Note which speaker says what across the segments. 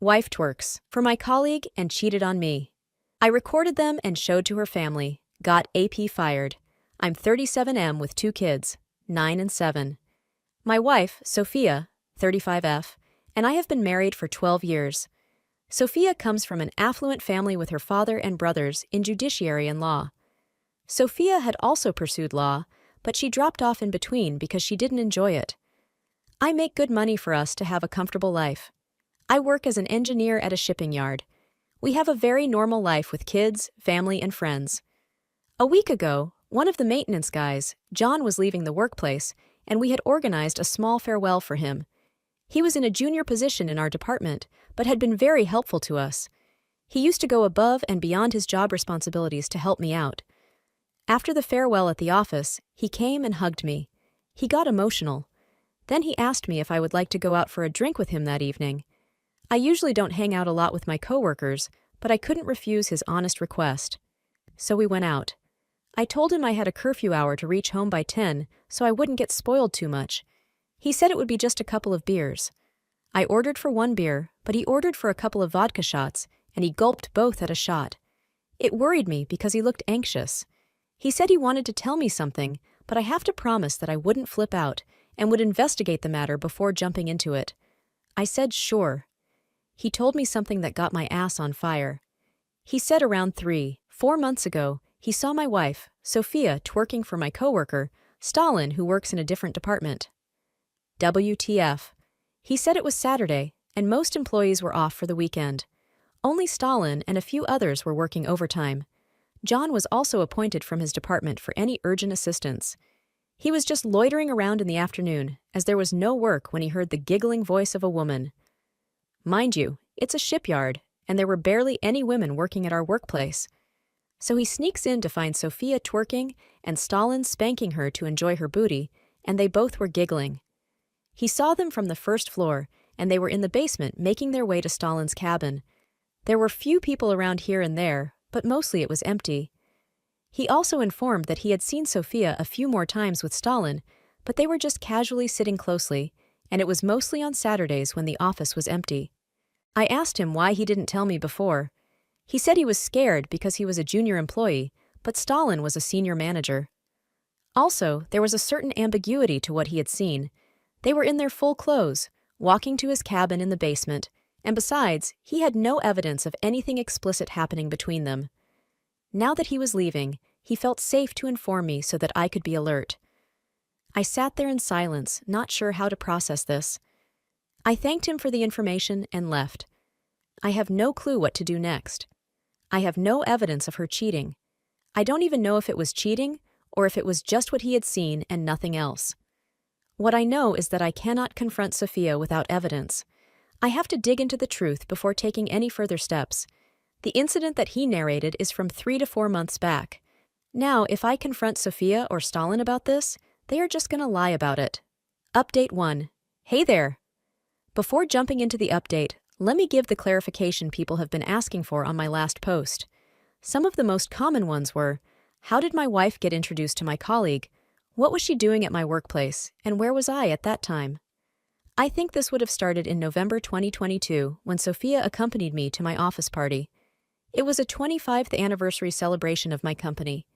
Speaker 1: Wife twerks for my colleague and cheated on me. I recorded them and showed to her family. Got AP fired. I'm 37M with 2 kids, 9 and 7. My wife, Sophia, 35F, and I have been married for 12 years. Sophia comes from an affluent family with her father and brothers in judiciary and law. Sophia had also pursued law, but she dropped off in between because she didn't enjoy it. I make good money for us to have a comfortable life. I work as an engineer at a shipping yard. We have a very normal life with kids, family, and friends. A week ago, one of the maintenance guys, John, was leaving the workplace, and we had organized a small farewell for him. He was in a junior position in our department, but had been very helpful to us. He used to go above and beyond his job responsibilities to help me out. After the farewell at the office, he came and hugged me. He got emotional. Then he asked me if I would like to go out for a drink with him that evening. I usually don't hang out a lot with my coworkers, but I couldn't refuse his honest request. So we went out. I told him I had a curfew hour to reach home by 10, so I wouldn't get spoiled too much. He said it would be just a couple of beers. I ordered for 1 beer, but he ordered for a couple of vodka shots, and he gulped both at a shot. It worried me because he looked anxious. He said he wanted to tell me something, but I have to promise that I wouldn't flip out and would investigate the matter before jumping into it. I said sure. He told me something that got my ass on fire. He said around 3-4 months ago, he saw my wife, Sophia, twerking for my coworker, Stalin, who works in a different department. WTF. He said it was Saturday, and most employees were off for the weekend. Only Stalin and a few others were working overtime. John was also appointed from his department for any urgent assistance. He was just loitering around in the afternoon, as there was no work when he heard the giggling voice of a woman. Mind you, it's a shipyard, and there were barely any women working at our workplace. So he sneaks in to find Sophia twerking and Stalin spanking her to enjoy her booty, and they both were giggling. He saw them from the first floor, and they were in the basement making their way to Stalin's cabin. There were few people around here and there, but mostly it was empty. He also informed that he had seen Sophia a few more times with Stalin, but they were just casually sitting closely, and it was mostly on Saturdays when the office was empty. I asked him why he didn't tell me before. He said he was scared because he was a junior employee, but Stalin was a senior manager. Also, there was a certain ambiguity to what he had seen. They were in their full clothes, walking to his cabin in the basement, and besides, he had no evidence of anything explicit happening between them. Now that he was leaving, he felt safe to inform me so that I could be alert. I sat there in silence, not sure how to process this. I thanked him for the information and left. I have no clue what to do next. I have no evidence of her cheating. I don't even know if it was cheating or if it was just what he had seen and nothing else. What I know is that I cannot confront Sophia without evidence. I have to dig into the truth before taking any further steps. The incident that he narrated is from 3 to 4 months back. Now, if I confront Sophia or Stalin about this, they are just going to lie about it. Update 1. Hey there! Before jumping into the update, let me give the clarification people have been asking for on my last post. Some of the most common ones were, how did my wife get introduced to my colleague? What was she doing at my workplace, and where was I at that time? I think this would have started in November 2022 when Sophia accompanied me to my office party. It was a 25th anniversary celebration of my company.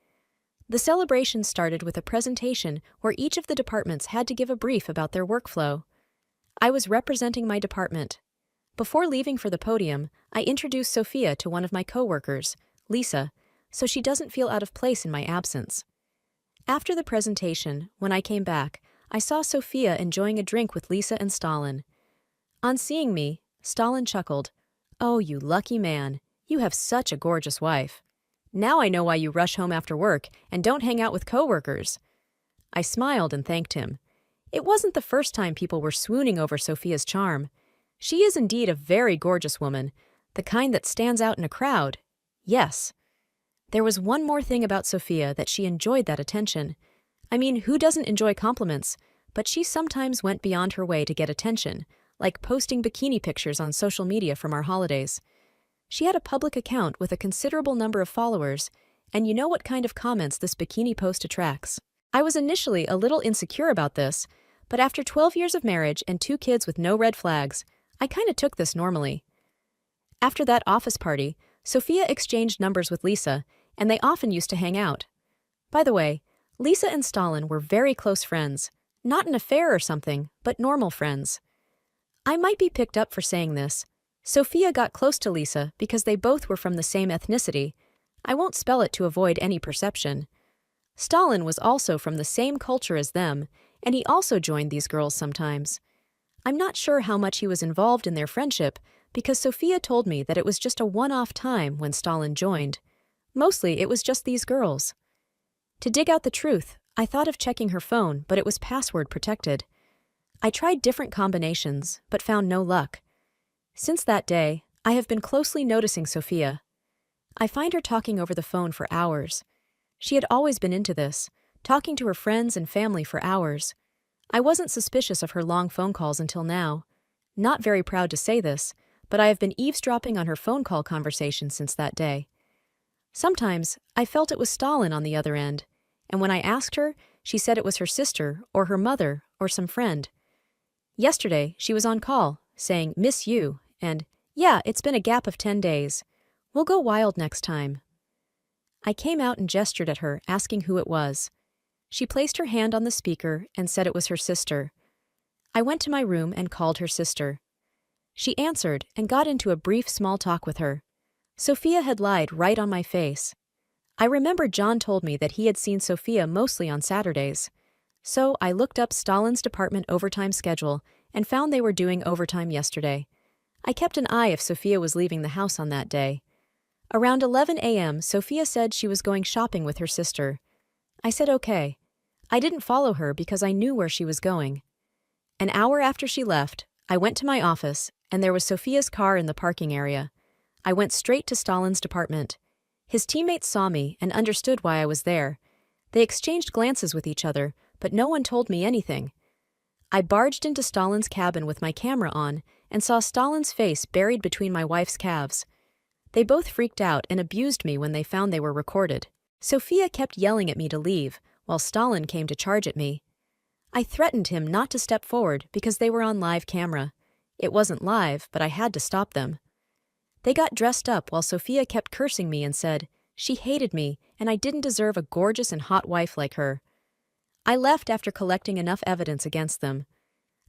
Speaker 1: The celebration started with a presentation where each of the departments had to give a brief about their workflow. I was representing my department. Before leaving for the podium, I introduced Sophia to one of my coworkers, Lisa, so she doesn't feel out of place in my absence. After the presentation, when I came back, I saw Sophia enjoying a drink with Lisa and Stalin. On seeing me, Stalin chuckled, "Oh, you lucky man. You have such a gorgeous wife. Now I know why you rush home after work and don't hang out with coworkers." I smiled and thanked him. It wasn't the first time people were swooning over Sophia's charm. She is indeed a very gorgeous woman, the kind that stands out in a crowd. Yes. There was one more thing about Sophia that she enjoyed that attention. I mean, who doesn't enjoy compliments? But she sometimes went beyond her way to get attention, like posting bikini pictures on social media from our holidays. She had a public account with a considerable number of followers, and you know what kind of comments this bikini post attracts. I was initially a little insecure about this, but after 12 years of marriage and 2 kids with no red flags, I kinda took this normally. After that office party, Sophia exchanged numbers with Lisa, and they often used to hang out. By the way, Lisa and Stalin were very close friends. Not an affair or something, but normal friends. I might be picked up for saying this. Sophia got close to Lisa because they both were from the same ethnicity. I won't spell it to avoid any perception. Stalin was also from the same culture as them, and he also joined these girls sometimes. I'm not sure how much he was involved in their friendship because Sophia told me that it was just a one-off time when Stalin joined. Mostly it was just these girls. To dig out the truth, I thought of checking her phone, but it was password protected. I tried different combinations, but found no luck. Since that day, I have been closely noticing Sophia. I find her talking over the phone for hours. She had always been into this, talking to her friends and family for hours. I wasn't suspicious of her long phone calls until now. Not very proud to say this, but I have been eavesdropping on her phone call conversation since that day. Sometimes, I felt it was Stalin on the other end, and when I asked her, she said it was her sister, or her mother, or some friend. Yesterday, she was on call, saying, "Miss you," and, "Yeah, it's been a gap of 10 days. We'll go wild next time." I came out and gestured at her, asking who it was. She placed her hand on the speaker and said it was her sister. I went to my room and called her sister. She answered and got into a brief small talk with her. Sophia had lied right on my face. I remember John told me that he had seen Sophia mostly on Saturdays. So I looked up Stalin's department overtime schedule and found they were doing overtime yesterday. I kept an eye if Sophia was leaving the house on that day. Around 11 a.m., Sophia said she was going shopping with her sister. I said okay. I didn't follow her because I knew where she was going. An hour after she left, I went to my office, and there was Sophia's car in the parking area. I went straight to Stalin's department. His teammates saw me and understood why I was there. They exchanged glances with each other, but no one told me anything. I barged into Stalin's cabin with my camera on and saw Stalin's face buried between my wife's calves. They both freaked out and abused me when they found they were recorded. Sophia kept yelling at me to leave, while Stalin came to charge at me. I threatened him not to step forward because they were on live camera. It wasn't live, but I had to stop them. They got dressed up while Sophia kept cursing me and said she hated me and I didn't deserve a gorgeous and hot wife like her. I left after collecting enough evidence against them.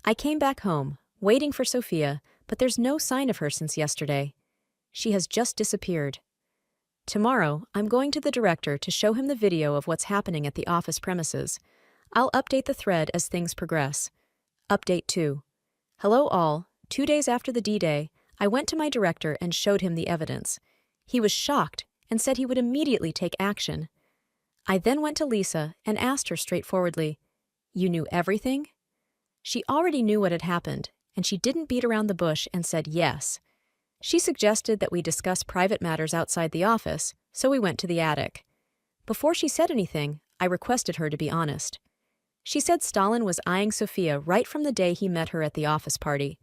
Speaker 1: I came back home, waiting for Sophia, but there's no sign of her since yesterday. She has just disappeared. Tomorrow, I'm going to the director to show him the video of what's happening at the office premises. I'll update the thread as things progress. Update 2. Hello all. 2 days after the D-Day, I went to my director and showed him the evidence. He was shocked and said he would immediately take action. I then went to Lisa and asked her straightforwardly, "You knew everything?" She already knew what had happened, and she didn't beat around the bush and said yes. She suggested that we discuss private matters outside the office, so we went to the attic. Before she said anything, I requested her to be honest. She said Stalin was eyeing Sophia right from the day he met her at the office party.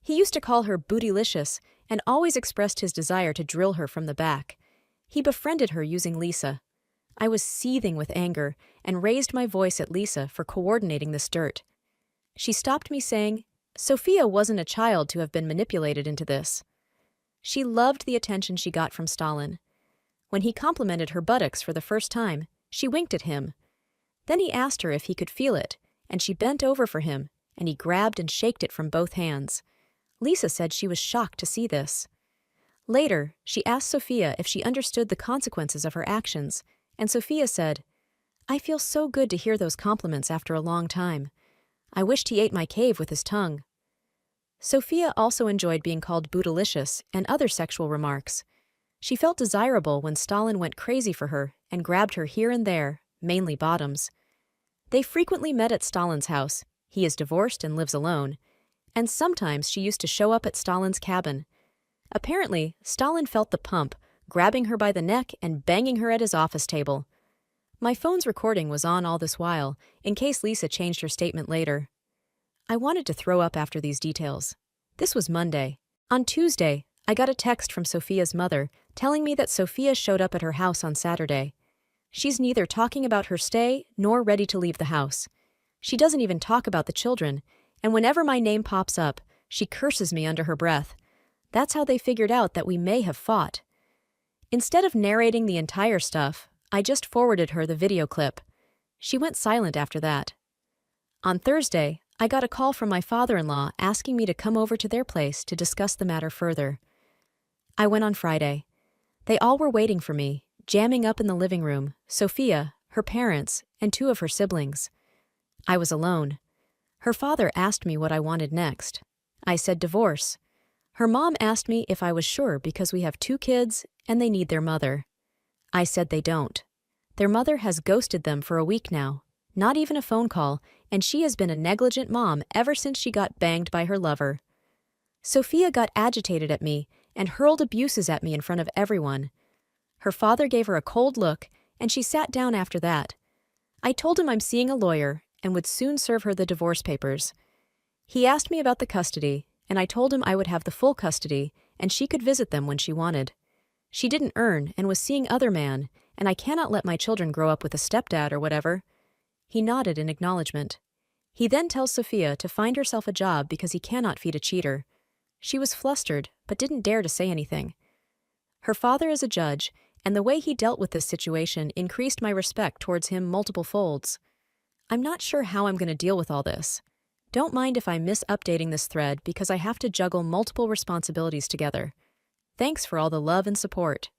Speaker 1: He used to call her bootylicious and always expressed his desire to drill her from the back. He befriended her using Lisa. I was seething with anger and raised my voice at Lisa for coordinating this dirt. She stopped me saying, Sophia wasn't a child to have been manipulated into this. She loved the attention she got from Stalin. When he complimented her buttocks for the first time, she winked at him. Then he asked her if he could feel it, and she bent over for him, and he grabbed and shaked it from both hands. Lisa said she was shocked to see this. Later, she asked Sophia if she understood the consequences of her actions, and Sophia said, "I feel so good to hear those compliments after a long time. I wished he ate my cave with his tongue." Sophia also enjoyed being called bootylicious and other sexual remarks. She felt desirable when Stalin went crazy for her and grabbed her here and there, mainly bottoms. They frequently met at Stalin's house. He is divorced and lives alone. And sometimes she used to show up at Stalin's cabin. Apparently, Stalin felt the pump, grabbing her by the neck and banging her at his office table. My phone's recording was on all this while, in case Lisa changed her statement later. I wanted to throw up after these details. This was Monday. On Tuesday, I got a text from Sophia's mother telling me that Sophia showed up at her house on Saturday. She's neither talking about her stay nor ready to leave the house. She doesn't even talk about the children, and whenever my name pops up, she curses me under her breath. That's how they figured out that we may have fought. Instead of narrating the entire stuff, I just forwarded her the video clip. She went silent after that. On Thursday, I got a call from my father-in-law asking me to come over to their place to discuss the matter further. I went on Friday. They all were waiting for me, jamming up in the living room, Sophia, her parents, and 2 of her siblings. I was alone. Her father asked me what I wanted next. I said divorce. Her mom asked me if I was sure because we have 2 kids and they need their mother. I said they don't. Their mother has ghosted them for a week now, not even a phone call, and she has been a negligent mom ever since she got banged by her lover. Sophia got agitated at me and hurled abuses at me in front of everyone. Her father gave her a cold look, and she sat down after that. I told him I'm seeing a lawyer and would soon serve her the divorce papers. He asked me about the custody, and I told him I would have the full custody and she could visit them when she wanted. She didn't earn and was seeing other man, and I cannot let my children grow up with a stepdad or whatever. He nodded in acknowledgement. He then tells Sophia to find herself a job because he cannot feed a cheater. She was flustered, but didn't dare to say anything. Her father is a judge, and the way he dealt with this situation increased my respect towards him multiple folds. I'm not sure how I'm going to deal with all this. Don't mind if I miss updating this thread because I have to juggle multiple responsibilities together. Thanks for all the love and support.